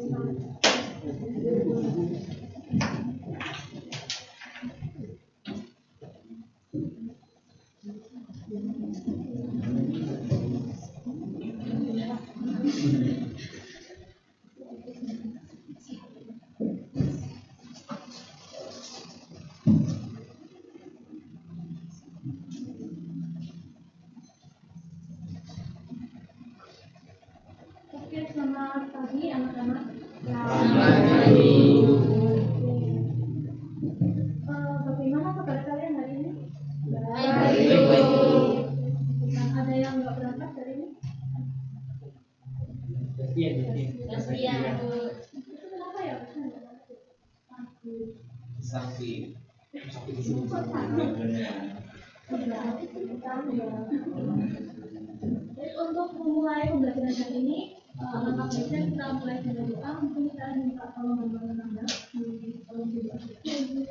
Oke, selamat pagi anak-anak. Bagaimana kabar kalian hari ini? Baik. Ada yang nggak berangkat hari ini? Kasihan. Itu kenapa ya? Sakit. Jadi untuk memulai pembelajaran hari ini, langkah baiknya kita mulai dengan doa. Mungkin kita minta tolong bantuan Anda di kolom video ini.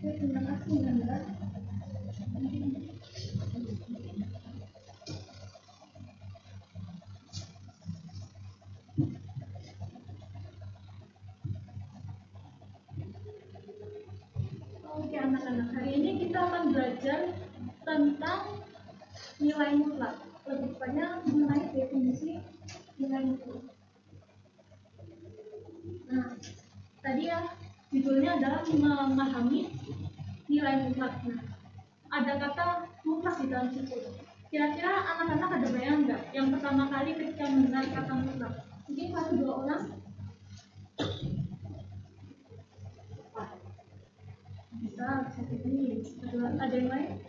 Terima kasih Anda. Oke anak-anak, hari ini kita akan belajar tentang nilai mutlak. Lebih tepatnya mengenai definisi nilai mutlak. Nah, tadi ya judulnya adalah memahami nilai mutlak. Nah, ada kata mutlak di dalam situ. Kira-kira anak-anak ada bayang nggak yang pertama kali ketika mendengar kata mutlak? Mungkin 1-2 orang. Bisa ini. Ada yang lain?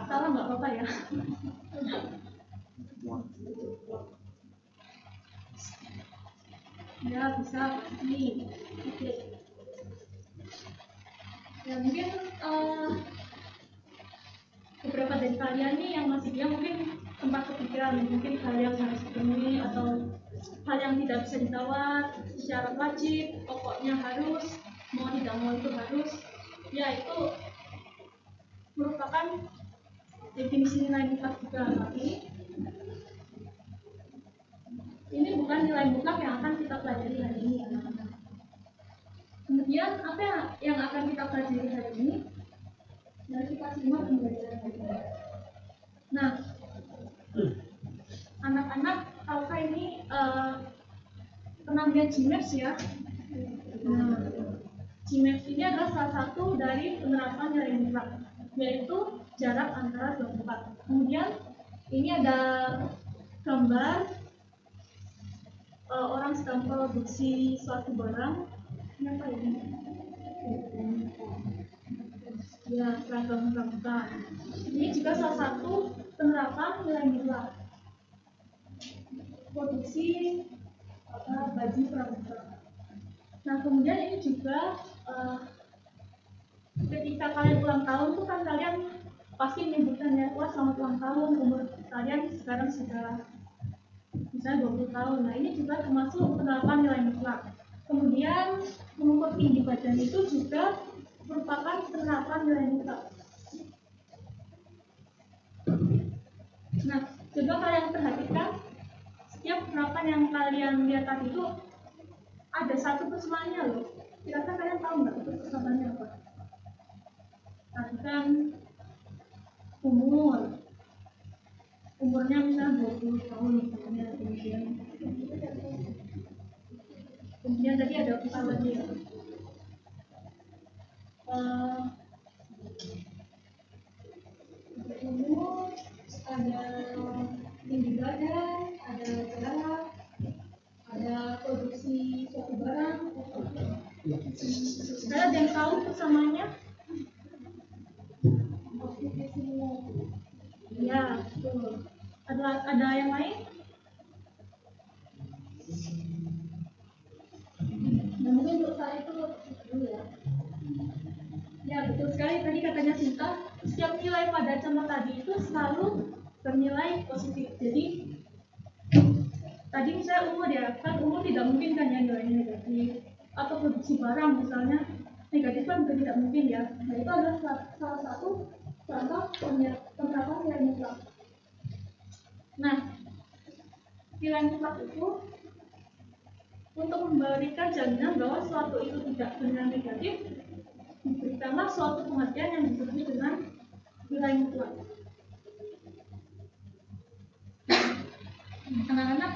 Salah nggak apa-apa ya. Ya bisa pasti. Oke. Ya mungkin beberapa dari kalian nih yang masih dia mungkin sempat kepikiran mungkin hal yang harus dipenuhi atau hal yang tidak bisa ditawar secara wajib, pokoknya harus, mau tidak mau itu harus. Ya itu merupakan definisi nilai mutlak juga, tapi ini bukan nilai mutlak yang akan kita pelajari hari ini, anak-anak. Kemudian apa yang akan kita pelajari hari ini? Mari kita simak pembelajaran hari ini. Nah, anak-anak, tahukah ini pernah lihat GMAPS ya? Nah, GMAPS ini adalah salah satu dari penerapan nilai mutlak, yaitu jarak antara dua tempat. Kemudian ini ada gambar orang sedang produksi suatu barang. Ini apa ini? Ya, seragam pramuka. Ini juga salah satu penerapan nilai mutlak. Produksi baju pramuka. Nah, kemudian ini juga ketika kalian ulang tahun tuh kan kalian pasti menyebutkan ya, wah selamat ulang tahun, umur kalian sekarang sudah misalnya 20 tahun. Nah, ini juga termasuk penerapan nilai mutlak. Kemudian mengukur tinggi badan itu juga merupakan penerapan nilai mutlak. Nah, coba kalian perhatikan setiap penerapan yang kalian lihat tadi itu ada satu persamaannya loh. Kira-kira kalian tahu nggak itu persamaannya apa? Perhatikan umurnya misalnya 20 tahun misalnya, kemudian tadi ada apa lagi ya? Umur, ada tinggi badan, ada jarak, ada produksi suatu barang. Ada yang tahu persamaannya? Ya, betul. Ada yang lain? Nah, mungkin untuk saya itu dulu ya. Ya, betul sekali. Tadi katanya Sinta, setiap nilai pada contoh tadi itu selalu bernilai positif. Jadi, tadi misalnya umur ya, kan umur tidak mungkin kan ya nilainya negatif. Atau produksi barang misalnya, negatif kan juga tidak mungkin ya. Nah itu adalah salah satu contoh penerapan nilai mutlak. Nah, nilai mutlak itu untuk memberikan jaminan bahwa suatu itu tidak benar negatif, diberikanlah suatu pengertian yang disebut dengan nilai mutlak. Anak-anak,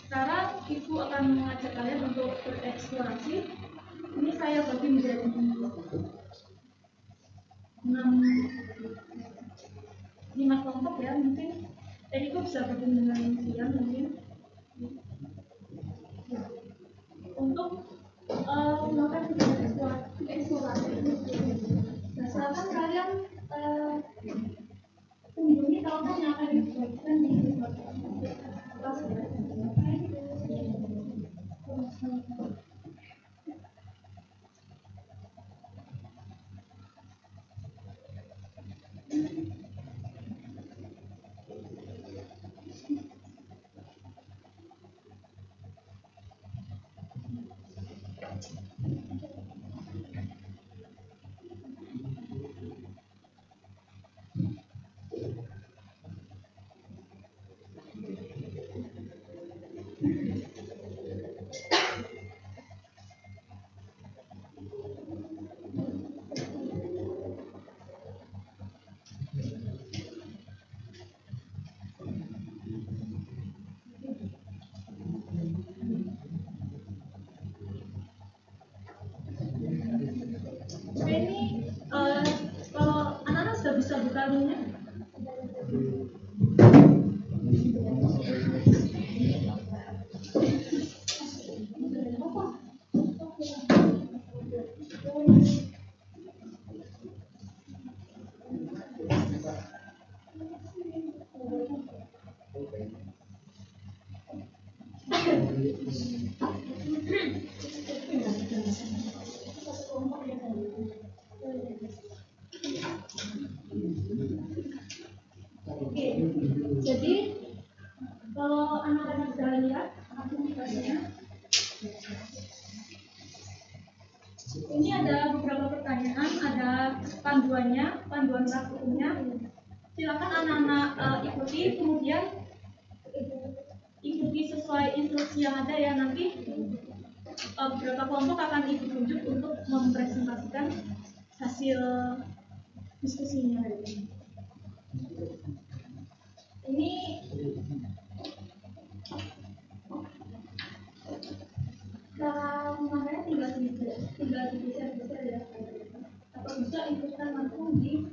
sekarang ibu akan mengajak kalian untuk bereksplorasi. Ini saya bagi menjadi 5 kelompok ya, mungkin itu bisa bagi dengan siang mungkin ya. Untuk melakukan eksplorasi. Nah, silakan kalian kunjungi kawasan yang akan dibuatkan di atas ya. Ini kalau anak-anak sudah bisa buka linknya. Oke, jadi kalau anak-anak sudah lihat aktivitasnya, ini ada beberapa pertanyaan, ada panduannya, panduan praktikumnya. Silakan anak-anak ikuti, kemudian ikuti sesuai instruksi yang ada ya. Nanti beberapa kelompok akan ikut tunjuk untuk mempresentasikan hasil diskusinya hari ini. Ini cara makanya tinggal digeser ya, atau bisa ikutan langsung di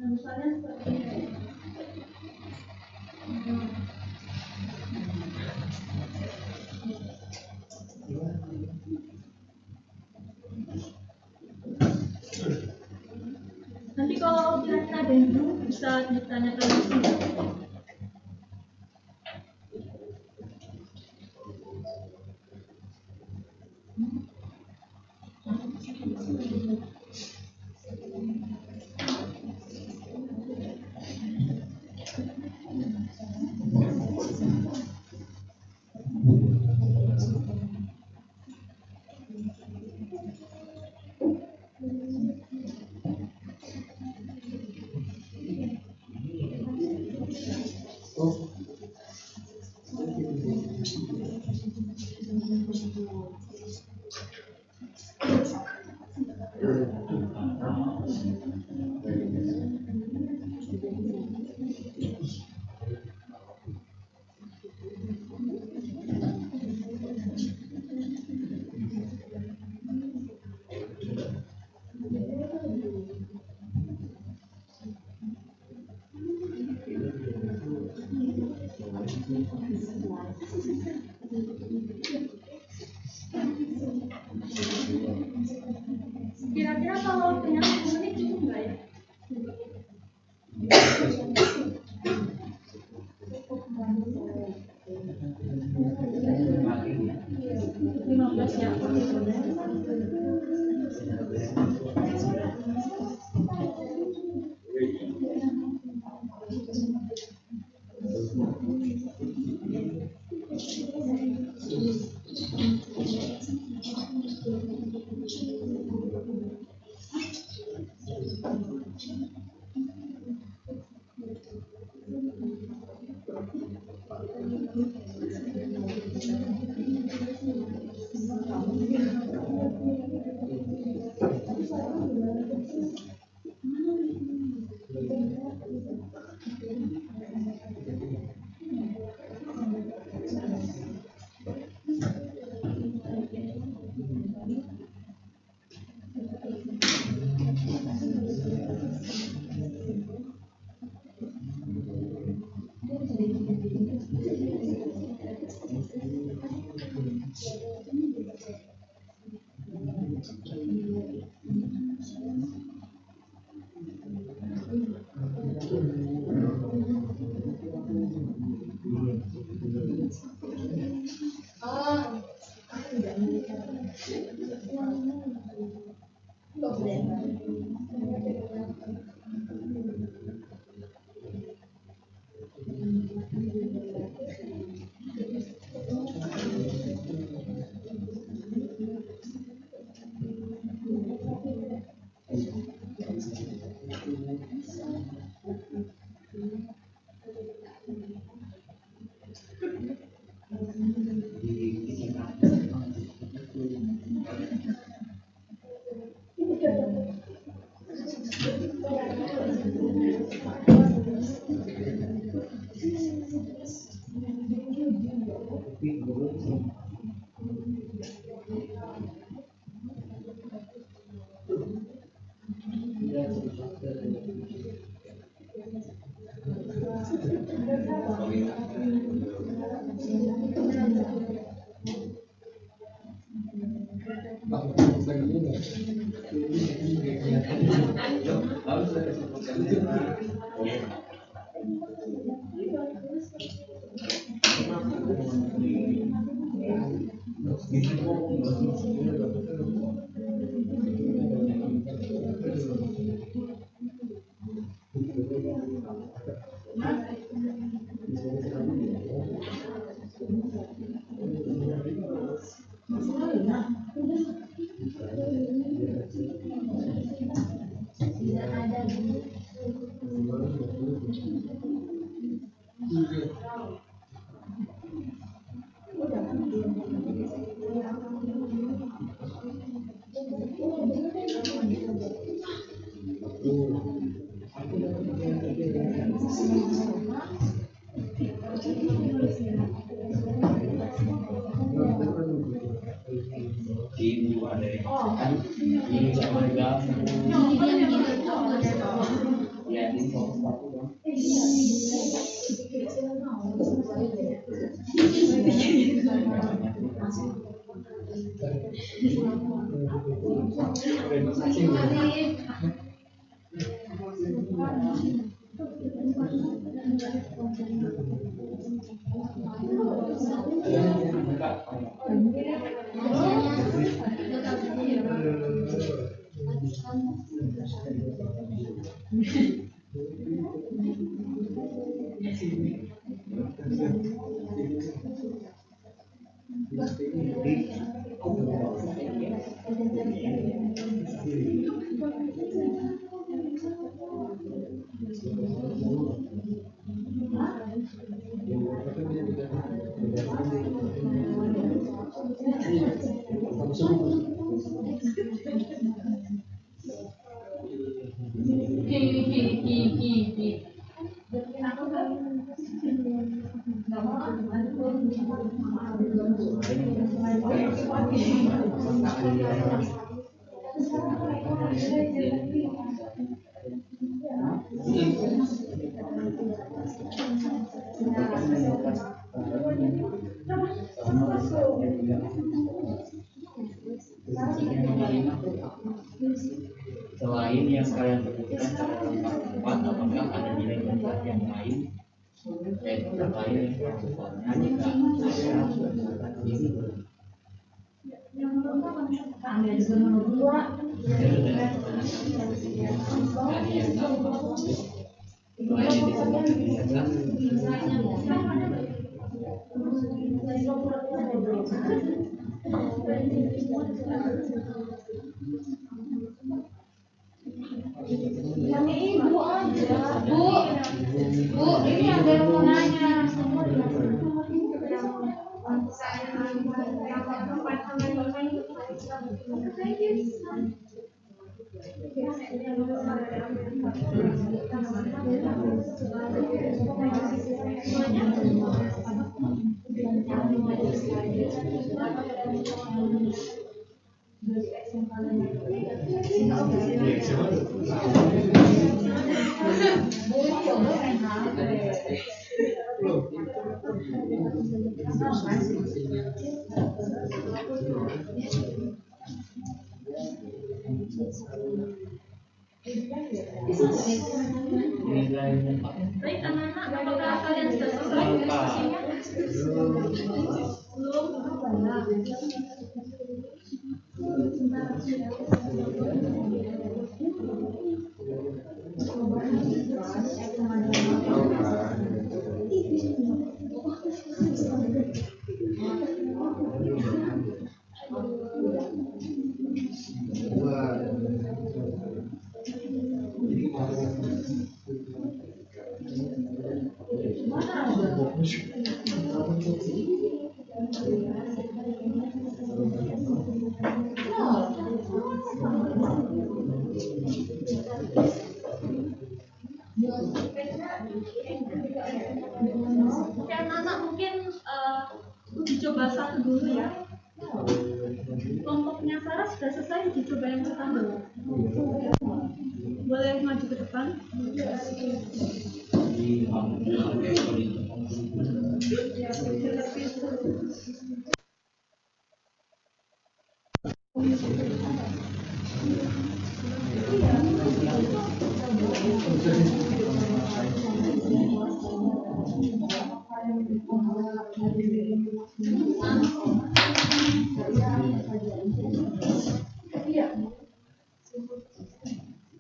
nah, misalnya seperti ini. Nanti kalau kira-kira ada yang belum bisa ditanyakan langsung. Kira-kira kalau punya 10 menit cukup nggak ya? 15 ya. Selain yang kalian sebutkan tempat apakah ada nilai-nilai yang lain terkait transportnya jika Bu, ini ada yang mau nanya. Baik anak-anak, apakah kalian sudah selesai diskusinya? Belum? Oke anak-anak, mungkin uji coba satu dulu ya. Kelompoknya Sarah sudah selesai uji coba yang pertama. Boleh maju ke depan. Iya.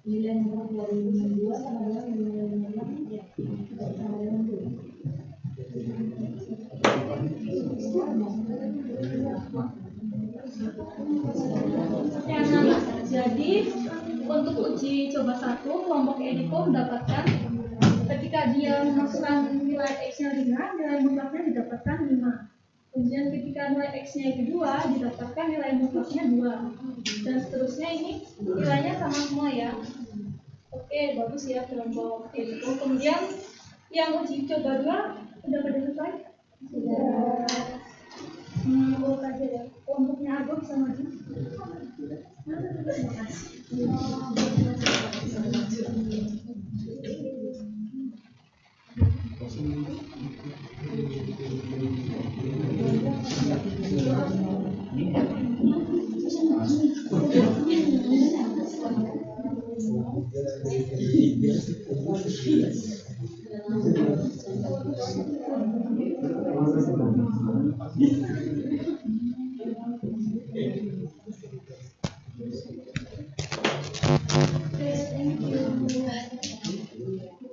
Nilai nomor dari 2 sama dengan nilai 6 ya. Sama dengan 2. Jadi untuk uji coba 1 kelompok Ediko mendapatkan ketika dia memasukkan nilai X-nya 5, nilai mutlaknya didapatkan 5. Kemudian ketika nilai X-nya itu 2, didapatkan nilai mutlaknya 2. Dan seterusnya ini nilainya sama semua ya. Oke, bagus ya kelompok Ediko. Kemudian yang uji coba 2 sudah pada selesai? Sudah. Urut aja ya. Kelompoknya Argo bisa maju. Terima kasih.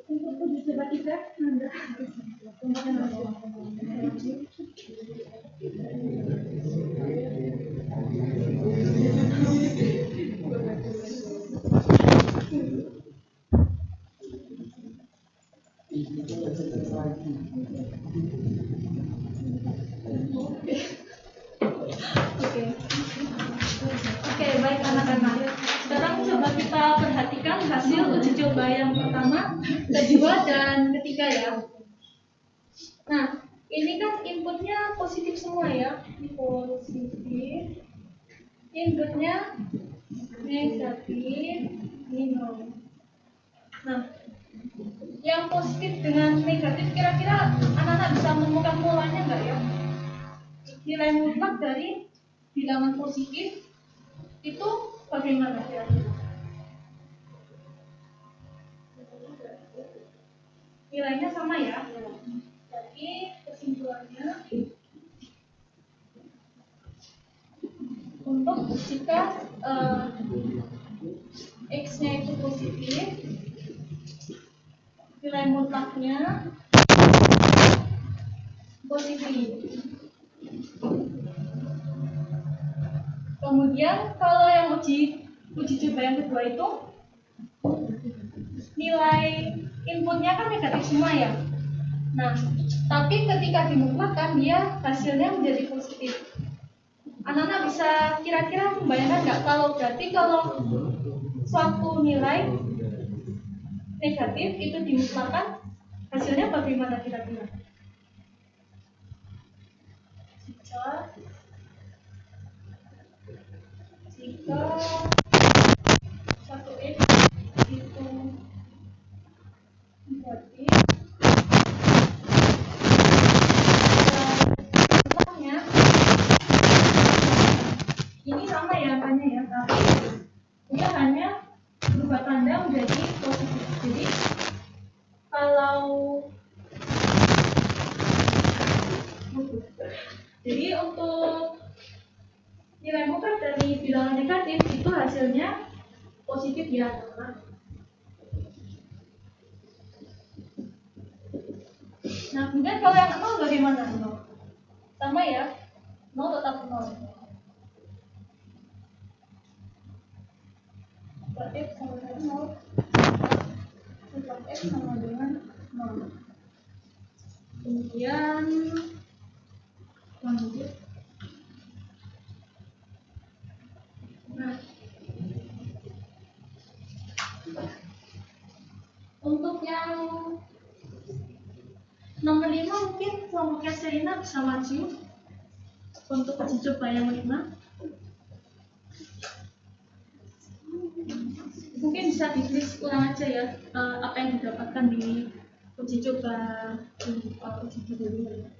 Untuk uji coba 3, Nanda. Oke, baik anak-anak. Sekarang coba kita perhatikan hasil uji coba yang pertama, kedua, dan ketiga ya. Nah, ini kan inputnya positif semua ya. Positif. Inputnya negatif, minus. Nah, yang positif dengan negatif kira-kira anak-anak bisa menemukan polanya nggak ya? Nilai mutlak dari bilangan positif itu bagaimana kira-kira? Nilainya sama ya. Jadi kesimpulannya untuk jika X-nya itu positif, nilai mutlaknya positif. Kemudian kalau yang uji coba yang kedua itu nilai inputnya kan negatif semua ya. Nah, tapi ketika dimutlakkan dia hasilnya menjadi positif. Anak-anak bisa kira-kira membayangkan nggak kalau suatu nilai negatif itu dimutlakkan hasilnya bagaimana kira-kira? Jika satu X itu negatif, mutlaknya ini sama ya angkanya ya, tapi dia hanya berubah tanda menjadi positif. Jadi untuk nilai mutlak dari bilangan negatif itu hasilnya positif ya. Nah, kemudian kalau yang 0 bagaimana? 0 sama ya, 0 tetap 0. X sama dengan 0, X sama dengan 0. Kemudian lanjut. Nah, untuk yang nomor 5 mungkin kelompoknya Serina bisa maju untuk uji coba yang 5. Mungkin bisa ditulis ulang aja ya apa yang didapatkan di uji coba uji coba ini.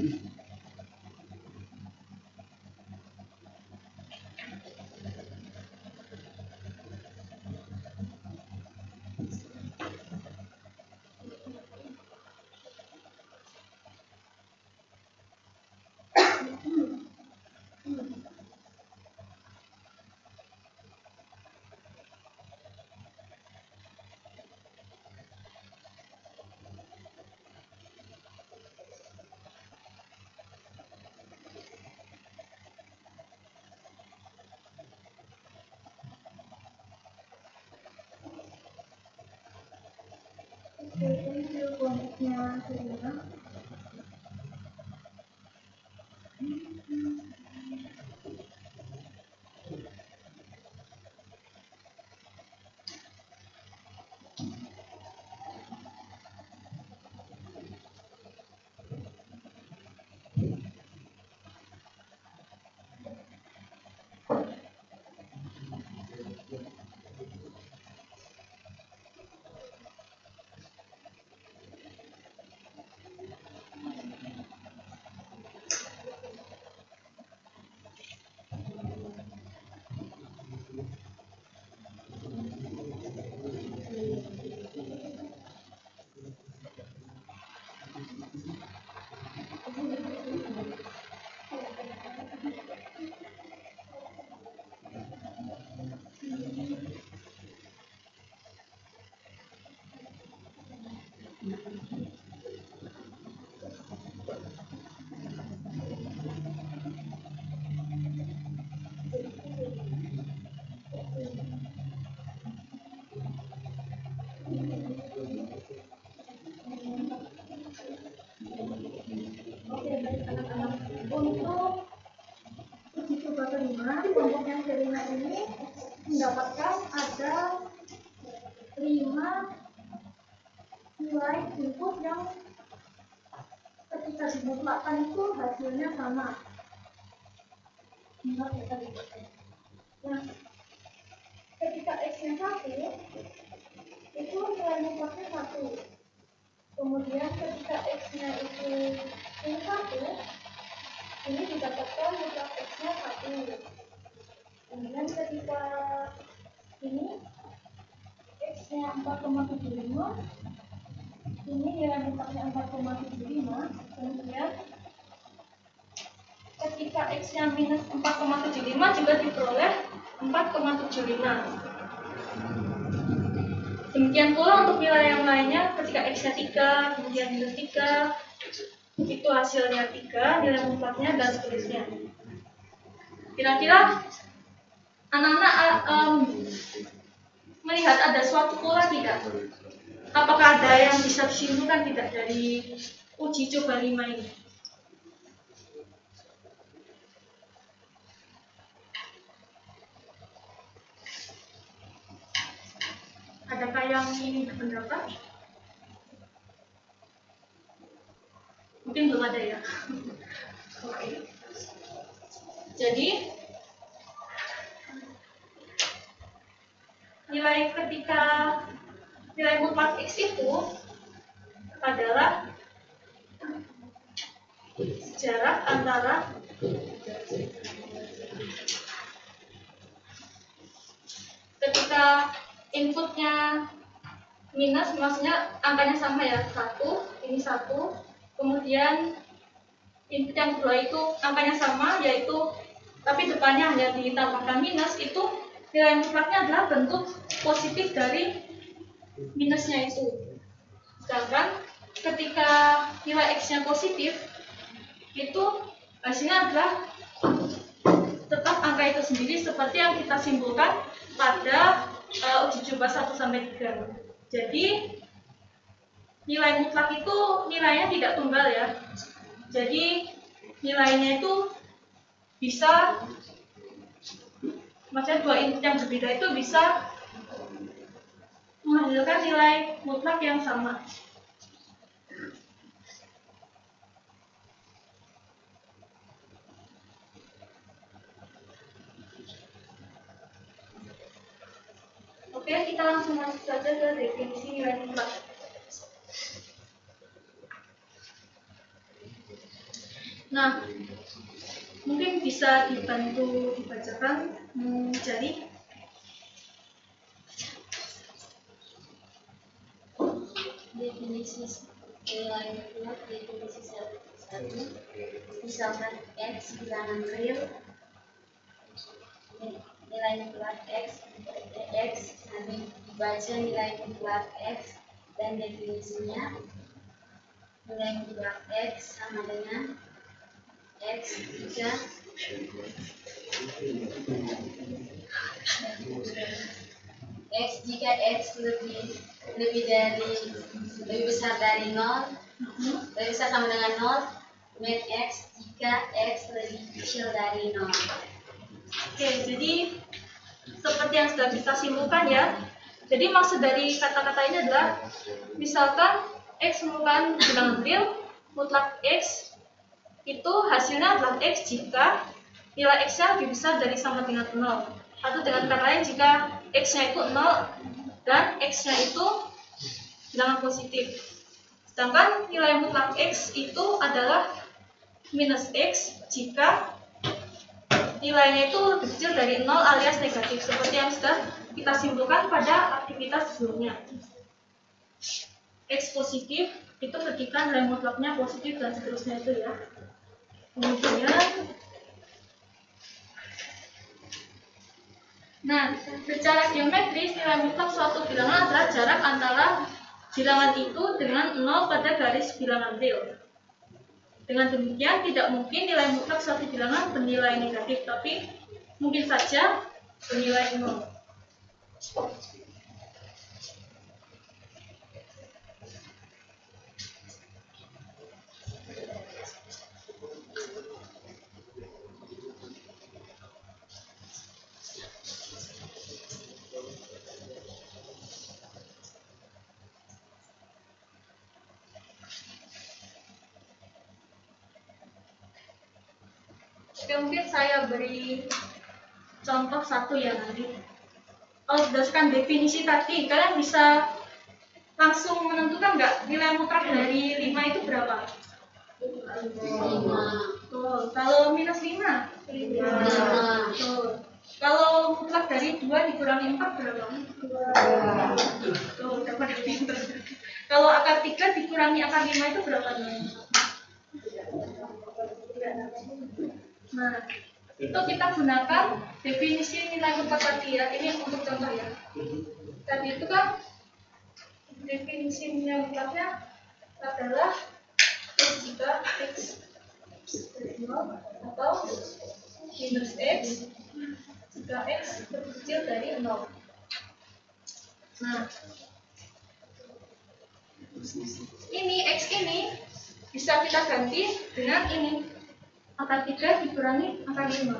Oke, thank you kontaknya Serena. Oke, baik anak-anak. Untuk uji coba kelima, kelompok yang kelima ini mendapatkan ada 5 nilai input yang ketika dimutlakkan itu hasilnya sama. Nah, ketika X-nya 1, itu nilai mutlaknya 1. Kemudian ketika X-nya itu ini 1, ini didapatkan mutlak X-nya 1. Kemudian ketika ini X-nya 4,75, ini nilai mutlaknya 4,75. Kemudian ketika X-nya minus 4,75 juga diperoleh 4,75. Demikian pula untuk nilai yang lainnya, ketika X-nya 3, kemudian minus 3, itu hasilnya 3, nilai mutlaknya, dan seterusnya. Kira-kira anak-anak melihat ada suatu pola tidak? Apakah ada yang bisa disimpulkan tidak dari uji coba 5 ini? Adakah yang ingin berpendapat? Mungkin belum ada ya. Oke. Jadi nilai ketika nilai mutlak X itu adalah jarak antara ketika inputnya minus, maksudnya angkanya sama ya, 1, ini 1, kemudian input yang kedua itu angkanya sama, yaitu tapi depannya hanya ditambahkan minus, itu nilai mutlaknya adalah bentuk positif dari minusnya itu. Sedangkan ketika nilai X-nya positif, itu hasilnya adalah tetap angka itu sendiri seperti yang kita simpulkan pada uji coba 1-3. Jadi nilai mutlak itu nilainya tidak tunggal ya. Jadi nilainya itu bisa, maksudnya dua input yang berbeda itu bisa menghasilkan nilai mutlak yang sama. Oke, kita langsung masuk saja ke definisi nilai mutlak. Nah, mungkin bisa dibantu dibacakan mencari. Definisi nilai mutlak definisi satu, misalkan X bilangan real, nilai mutlak X nanti dibaca nilai mutlak X dan definisinya nilai mutlak X sama dengan X jika X lebih besar dari 0, lebih besar sama dengan 0, dan X jika X lebih kecil dari 0. Oke, jadi seperti yang sudah kita simpulkan ya. Jadi maksud dari kata-kata ini adalah misalkan X merupakan bilangan real, mutlak X itu hasilnya adalah X jika nilai X-nya lebih besar dari sama dengan 0. Atau dengan kata lain jika X-nya itu 0 dan X-nya itu bilangan positif. Sedangkan nilai mutlak X itu adalah minus X jika nilainya itu lebih kecil dari 0 alias negatif, seperti yang sudah kita simpulkan pada aktivitas sebelumnya. X positif itu ketika nilai mutlaknya positif dan seterusnya itu ya. Kemudian, nah, secara geometris nilai mutlak suatu bilangan adalah jarak antara bilangan itu dengan 0 pada garis bilangan real. Dengan demikian, tidak mungkin nilai mutlak suatu bilangan bernilai negatif, tapi mungkin saja bernilai 0. Oke, mungkin saya beri contoh satu ya nanti. Kalau berdasarkan definisi tadi, kalian bisa langsung menentukan nggak nilai mutlak dari 5 itu berapa? 5. Tuh, kalau minus 5? 5. Tuh. Kalau mutlak dari 2 dikurangi 4 berapa? 2. Tuh, dapat pinter. Kalau akar 3 dikurangi akar 5 itu berapa? Nah, itu kita gunakan definisi nilai mutlak tadi ya. Ini untuk contoh ya. Tadi itu kan definisi nilai mutlaknya adalah X jika X dari 0 atau minus X jika X lebih kecil dari 0. Nah, ini X ini bisa kita ganti dengan ini. Akar 3 dikurangi akar 5.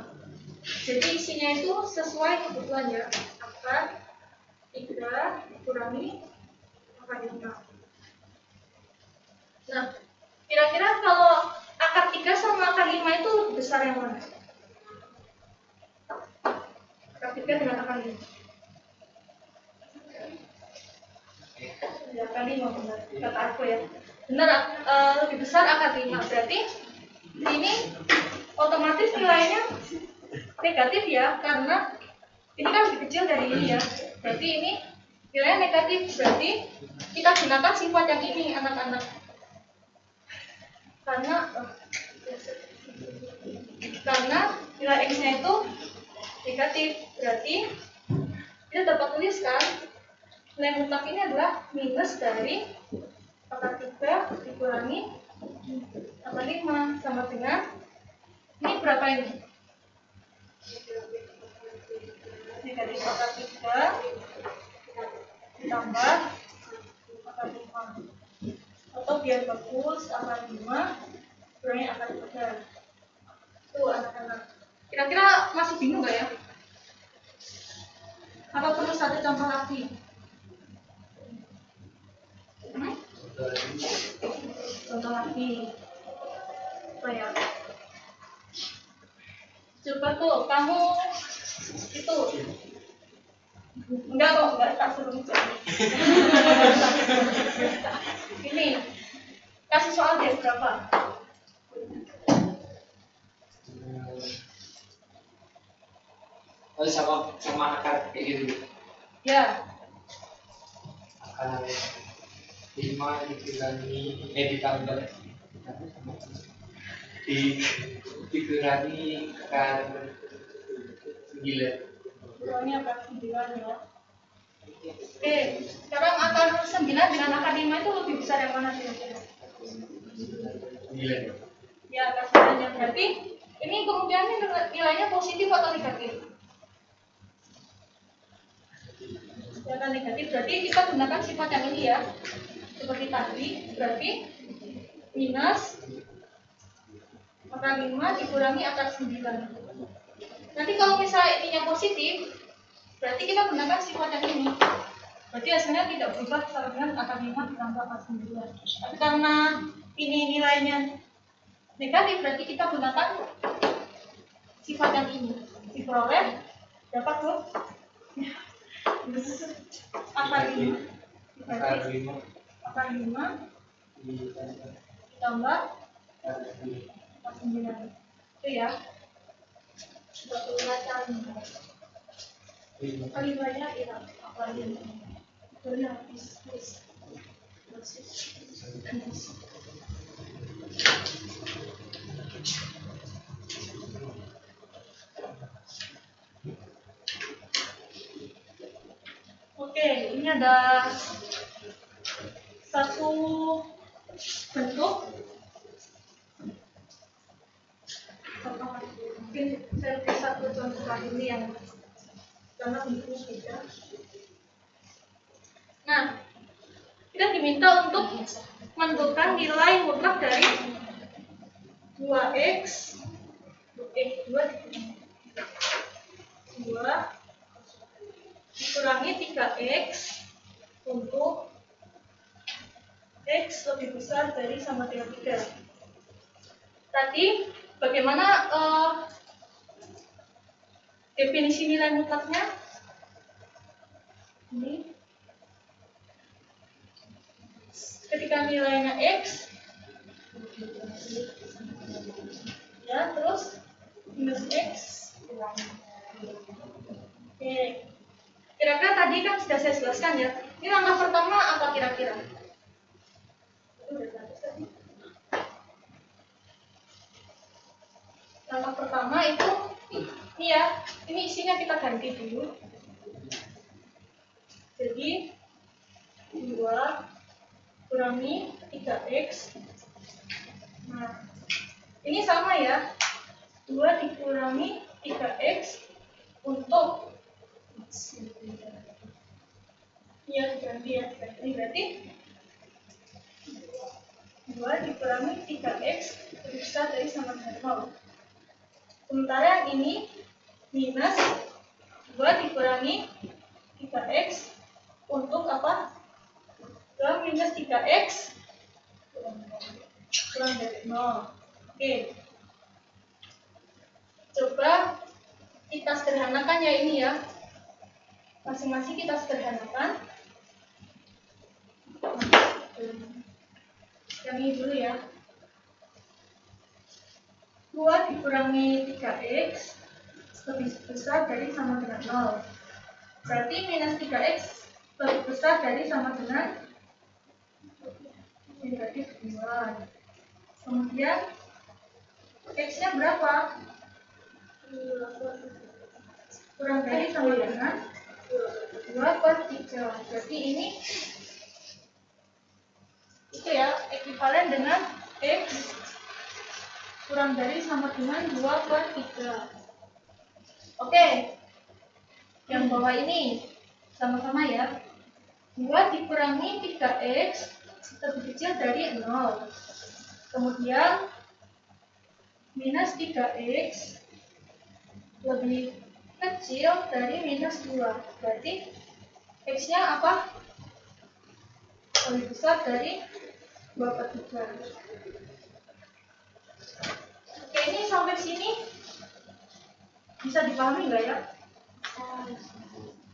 Jadi isinya itu sesuai kebutuhan ya. Akar 3 dikurangi akar 5. Nah, kira-kira kalau akar 3 sama akar 5 itu lebih besar yang mana? Akar 3 dengan akar 5. Ya, akar 5 benar. Kata aku ya. Benar, lebih besar akar 5. Berarti ini otomatis nilainya negatif ya, karena ini kan lebih kecil dari ini ya. Berarti ini nilainya negatif. Berarti kita gunakan sifat yang ini anak-anak. Karena nilai X-nya itu negatif. Berarti kita dapat tuliskan nilai mutlak ini adalah minus dari akar 3 dikurangi akar 5 sama dengan ini berapa ini? Negatif akar 3 ditambah akar 5. Atau biar bagus akar 5 kurangi akar 3. Tuh anak-anak. Kira-kira masih bingung nggak ya? Apa perlu satu contoh lagi? Contoh lagi. Apa ya? Coba tuh kamu itu enggak kok, enggak tak suruh ini kasih soal deh berapa? sama akar kayak gitu. Ya, Akar 5 dikurangi ditambah dikurangi akar 9. kurangnya akar 9 ya. Oke, sekarang akar 9 dengan akar 5 itu lebih besar yang mana kira-kira? 9. Ya, akar 9 yang berarti ini kemungkinan nilainya positif atau negatif? Ya kan negatif, berarti kita gunakan sifat yang ini ya. Seperti tadi, berarti minus akar 5 dikurangi akar 9. Nanti kalau misalnya ininya positif, berarti kita gunakan sifat yang ini. Berarti hasilnya tidak berubah sama dengan akar 5 ditambah akar 9. Tapi karena ini nilainya negatif, berarti kita gunakan sifat yang ini. Diperoleh dapat tuh akar 5. Akar 5 ditambah akar 9. Itu ya. Kali banyak ya, akar 5. Itu habis. Oke, ini ada satu bentuk. Mungkin saya beri satu contoh lagi ini yang karena bentuknya beda. Nah, kita diminta untuk menentukan nilai mutlak dari 2x 2 dikurangi 3x untuk x lebih besar dari sama dengan 3. Tadi bagaimana definisi nilai mutlaknya? Ini ketika nilainya x ya, terus minus x. Oke, kira-kira tadi kan sudah saya jelaskan ya. Ini langkah pertama apa kira-kira? Langkah pertama itu ini ya, ini isinya kita ganti dulu. Jadi 2 kurangi 3x. Nah, ini sama ya, 2 dikurangi 3x untuk ya diganti ya, ini berarti 2 dikurangi 3x lebih besar dari sama dengan 0. Sementara yang ini minus 2 dikurangi 3x untuk apa? 2 minus 3x kurang dari 0. Oke. Coba kita sederhanakan ya ini ya. Masing-masing kita sederhanakan. Yang ini dulu ya. 2 dikurangi 3x lebih besar dari sama dengan 0. Berarti minus 3x lebih besar dari sama dengan negatif 2. Kemudian x-nya berapa? Kurang dari sama dengan 2/3. Berarti ini itu ya, ekuivalen dengan x kurang dari sama dengan 2/3. Oke. Yang bawah ini sama-sama ya. 2 dikurangi 3x lebih kecil dari 0. Kemudian minus 3x lebih kecil dari minus 2. Berarti x-nya apa? Lebih besar dari 2/3. Oke, ini sampai sini bisa dipahami nggak ya?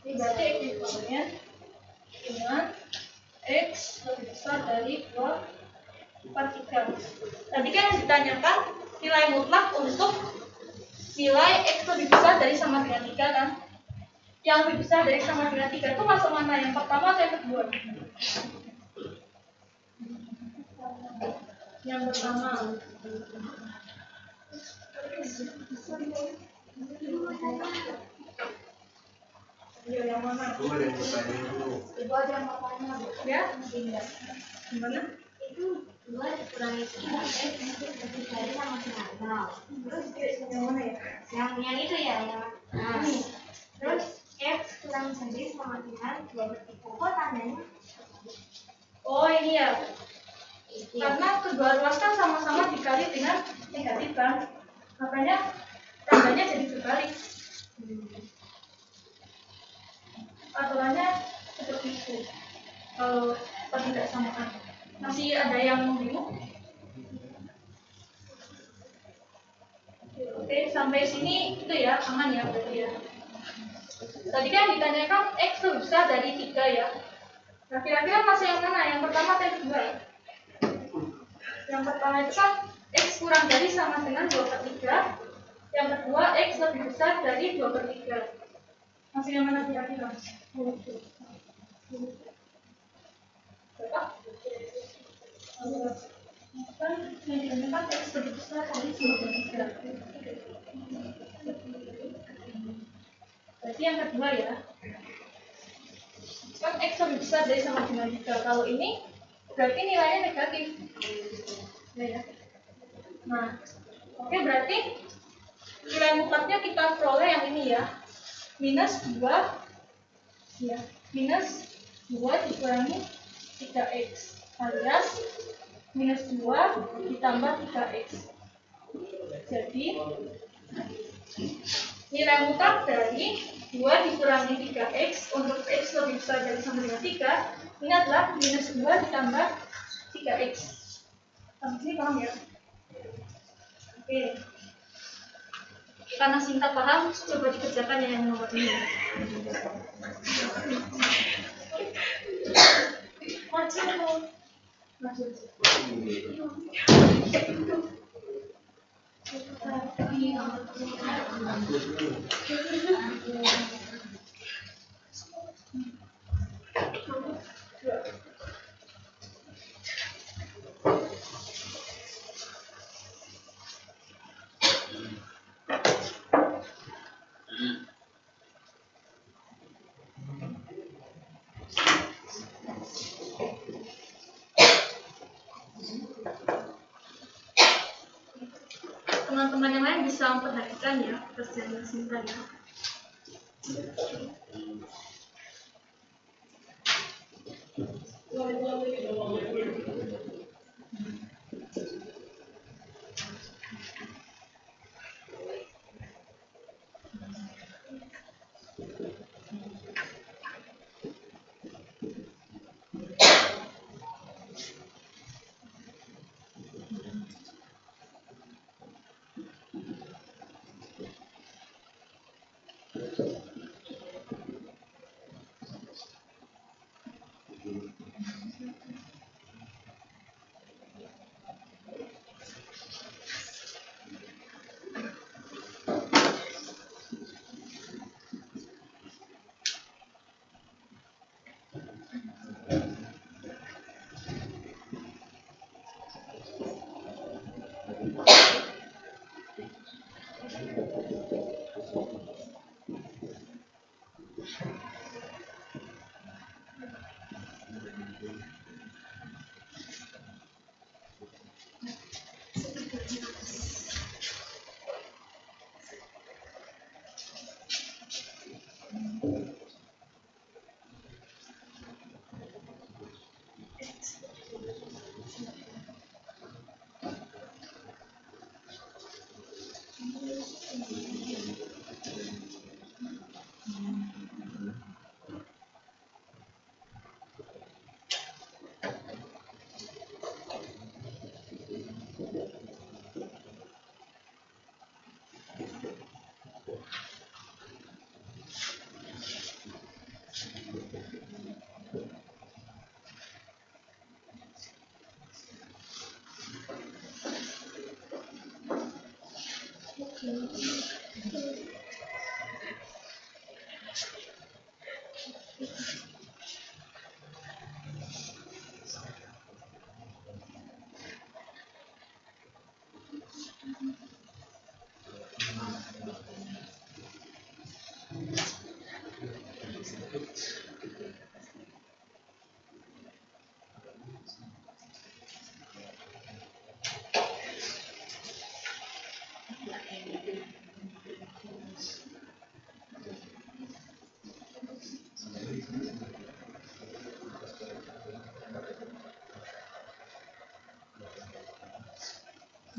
Ini berarti ekuivalen dengan x lebih besar dari 2/3. Tadi kan yang ditanyakan nilai mutlak untuk nilai x lebih besar dari sama dengan 3 kan? yang lebih besar dari sama dengan 3 itu masuk mana? Yang pertama atau yang kedua? Yang pertama. Iya, yang mana? Coba deh pertanyaan dulu. Ibu ada yang mau tanya, Bu? Ya? Tidak. Gimana? Itu 2 dikurangi 3 X itu lebih dari sama dengan 0. Terus Yang mana ya? yang itu ya, yang ini. Terus X kurang 1 sama dengan 2/3. Kok tandanya? Oh, ini ya. Iya. Karena kedua ruas kan sama-sama dikali dengan negatif kan, makanya tandanya jadi terbalik. Aturannya seperti itu. Kalau pertidaksamaan. Masih ada yang bingung? Oke, sampai sini itu ya aman ya berarti ya. Tadi kan ditanyakan X lebih besar dari 3 ya. Nah, kira-kira masih yang mana? Yang pertama atau yang kedua? Yang pertama itu kan X kurang dari sama dengan 2/3. Yang kedua X lebih besar dari 2/3. Masih yang mana kira-kira? Berapa? Kan yang ditanyakan X lebih besar dari 2/3. Berarti yang kedua ya. Kan X lebih besar dari sama dengan 3. Kalau ini berarti nilainya negatif. Ya. Nah, oke, berarti nilai mutlatnya kita peroleh yang ini ya. Minus 2 ya. Minus 2 dikurangi 3X alias minus 2 ditambah 3X. Jadi nilai mutlak dari 2 dikurangi 3X untuk X lebih besar dari sama dengan 3 ini adalah minus 2 ditambah 3X. Sampai sini paham ya? Oke. Karena Sinta paham, coba dikerjakan yang nomor ini. Maju. Teman-teman yang lain bisa memperhatikan ya kerjaan Sinta ya.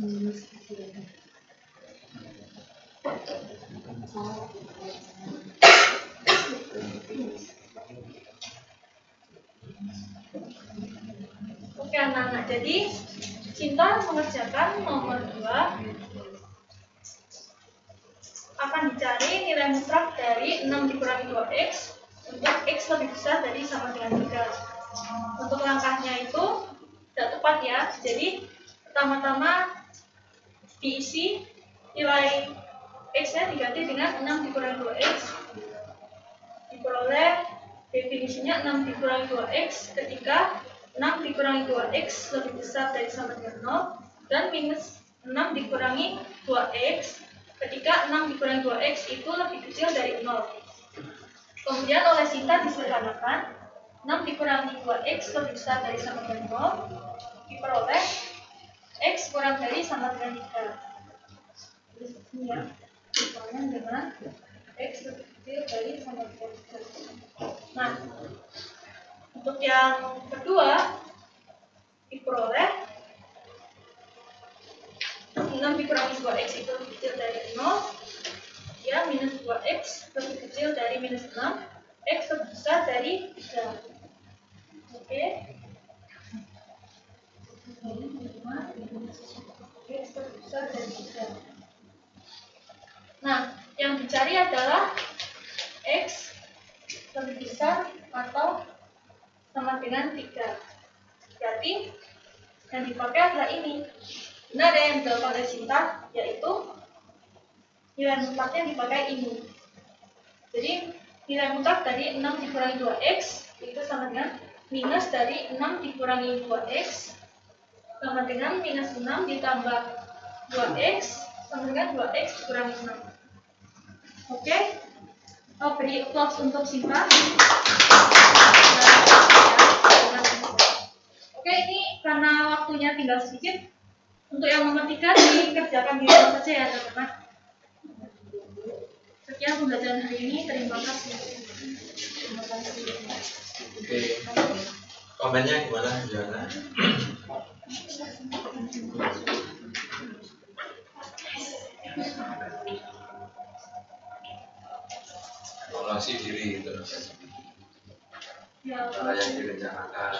Oke anak-anak, jadi Cinta mengerjakan nomor 2 akan dicari nilai mutlak dari 6 dikurangi 2x untuk x lebih besar dari sama dengan 3. Untuk langkahnya itu tidak tepat ya. Jadi pertama-tama diisi nilai x-nya diganti dengan 6 dikurangi 2x, diperoleh definisinya 6 dikurangi 2x ketika 6 dikurangi 2x lebih besar dari sama dengan 0, dan minus 6 dikurangi 2x ketika 6 dikurangi 2x itu lebih kecil dari 0. Kemudian oleh Sinta disederhanakan 6 dikurangi 2x lebih besar dari sama dengan 0 diperoleh x kurang dari sama dengan 3. Ini ya, diperoleh dengan x lebih kecil dari sama dengan 3. Nah, untuk yang kedua diperoleh 6 dikurangi 2x itu lebih kecil dari 0, ya minus 2x lebih kecil dari minus 6, x lebih besar dari 3. Oke. X lebih besar dari 3. Nah, yang dicari adalah x lebih besar atau sama dengan 3. Berarti yang dipakai adalah ini. Nah, ada yang dilakukan oleh Sinta, yaitu nilai mutlaknya dipakai ini. Jadi nilai mutlak dari 6 dikurangi 2x itu sama dengan minus dari 6 dikurangi 2x sama dengan minus 6 ditambah 2x sama dengan 2x dikurangi 6. Oke? Oh, beri applause untuk Sinta. Oke, ini karena waktunya tinggal sedikit, untuk yang nomor 3 dikerjakan di rumah saja ya teman-teman. Sekian pembelajaran hari ini, terima kasih. Oke, komennya gimana Joanna? Evaluasi diri terus. Ya, Cara yang direncanakan.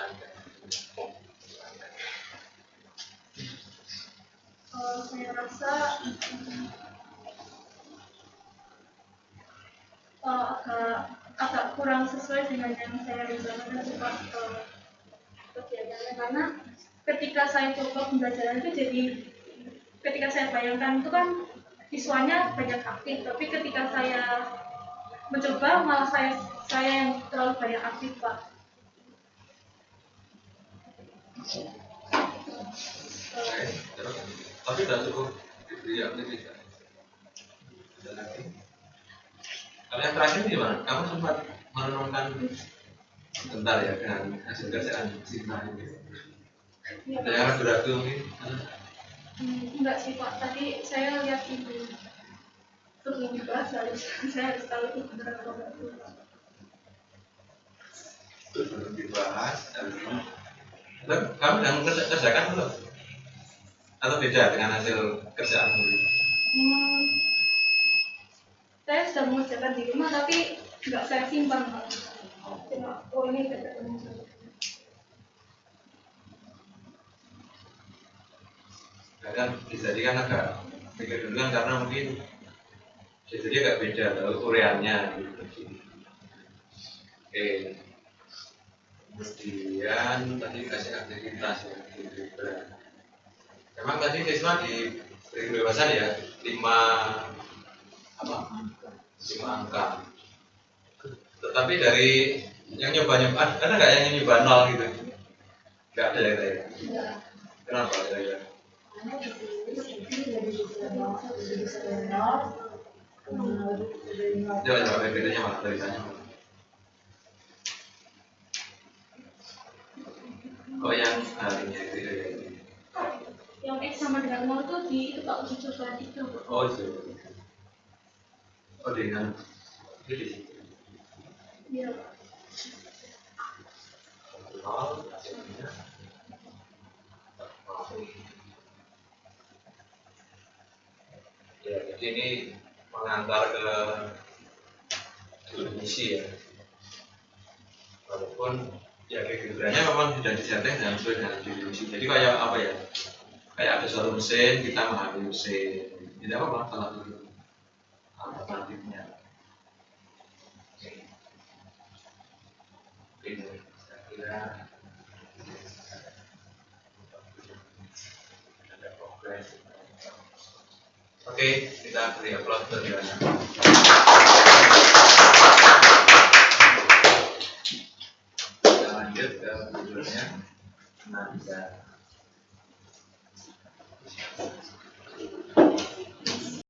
Saya rasa agak kurang sesuai dengan yang saya rencanakan untuk kegiatannya, karena ketika saya coba pembelajaran itu jadi ketika saya bayangkan itu kan siswanya banyak aktif, tapi ketika saya mencoba malah saya yang terlalu banyak aktif, Pak. Tapi sudah cukup diberi aktivitas. Ada lagi. Kalau yang terakhir gimana? Kamu sempat merenungkan bentar ya dengan hasil kerjaan Sinta ini. Ada yang ragu-ragu mungkin? Enggak sih Pak, tadi saya lihat itu sebelum dibahas saya harus tahu itu benar atau enggak. Sebelum dibahas, kamu yang kerjakan belum? Atau beda dengan hasil kerjaanmu? Saya sudah mengerjakan di rumah tapi nggak saya simpan Pak. Cuma ini kerjaan saya. Kan bisa jadi kan agak pikir dulu kan, karena mungkin bisa jadi agak beda kalau ureannya gitu. Oke. Kemudian tadi kasih aktivitas ya, memang tadi siswa diberi kebebasan ya, 5 angka. Tetapi dari yang nyoba ada nggak yang nyoba 0 gitu? Nggak ada ya saya. Kenapa saya? Coba bedanya mana tulisannya? Oh yang harinya itu ya. Yang X sama dengan 0 tuh di itu Pak uji coba itu. Oh itu. Oh dengan ini. Iya. 0 hasilnya. ini mengantar ke definisi ya. Walaupun ya kegeberannya memang sudah disetting dan sesuai dengan definisi. Jadi kayak apa ya? Kayak ada suatu mesin, kita mengambil mesin. Tidak apa-apa salah satu alternatifnya. Oke, saya kira ada progres. Oke, kita beri aplaus berdua. Kita lanjut ke berikutnya. Nah, bisa